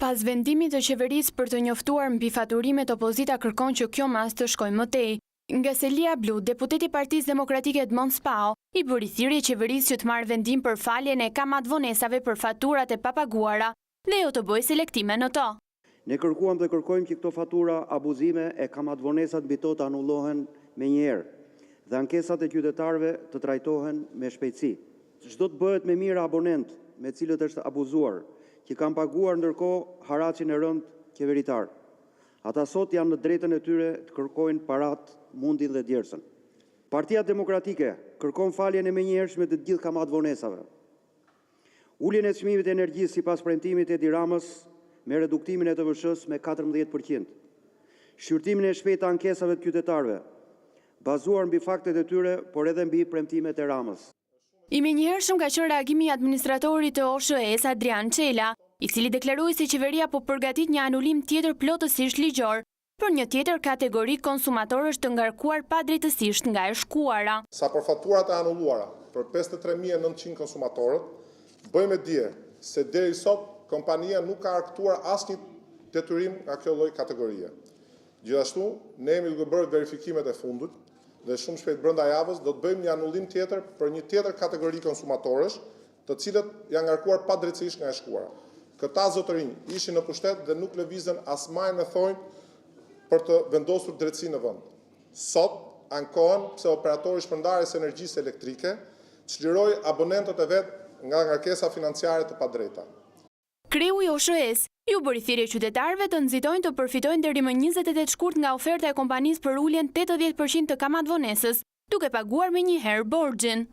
Pas vendimit të qeverisë për të njoftuar mbi faturimet, opozita kërkon që kjo mas të shkojë më tej. Nga Selia Blu, deputeti i Partisë Demokratike Edmond Spao i bëri thirrje qeverisë që të marrë vendim për faljen e kamatvonesave për faturat e papaguara dhe jo të bëjë selektime në to. Ne kërkuam dhe kërkojmë që këto fatura abuzime e kamatvonesat mbi to të anullohen menjëherë dhe ankesat e qytetarëve të trajtohen me shpejtësi. Çdo të bëhet me mirë abonent me cilët është abuzuar, që kanë paguar ndërkohë haracin e rënd qeveritar. Ata sot janë në drejtën e tyre të kërkojnë parat, mundin dhe djersën. Partia Demokratike kërkon faljen e menjëhershme të gjithë kamatvonesave. Uljen e çmimit të energjisë sipas premtimit të Edi Ramës me reduktimin e TVSH-s me 14%. Shqyrtimin e shpejtë të ankesave të qytetarëve, bazuar mbi faktet e tyre, por edhe mbi premtimet e Ramës. I menjëhershëm ka qenë reagimi i administratorit të OSHE-s Adrian Çela, i cili deklaroi se qeveria po përgatit një anulim tjetër plotësisht ligjor për një tjetër kategori konsumatorësh të ngarkuar padrejtësisht nga e shkuara. Sa për faturat e anulluara për 53.900 konsumatorët, bëjmë dje se deri sot kompania nuk ka arktuar asnjë detyrim nga kjo lloj kategorie. Gjithashtu, ne jemi duke bërë verifikimet e fundit dhe shumë shpejt brenda javës do të bëjmë një anullim tjetër për një tjetër kategori konsumatorësh, të cilët janë ngarkuar padrejtësisht nga e shkuara. Këta zotërinj ishin në pushtet dhe nuk lëvizën as majën e thonjë për të vendosur drejtësi në vend. Sot ankohen pse operatori shpërndarjes së energjisë elektrike çliroi abonentët e vet nga ngarkesa financiare të padrejta. Kreu i OSHE-s ju bëri thirrje qytetarëve të nxitojnë të përfitojnë deri më 28 shkurt nga oferta e kompanisë për uljen 80% të kamatvonesës, duke paguar menjëherë borxhin.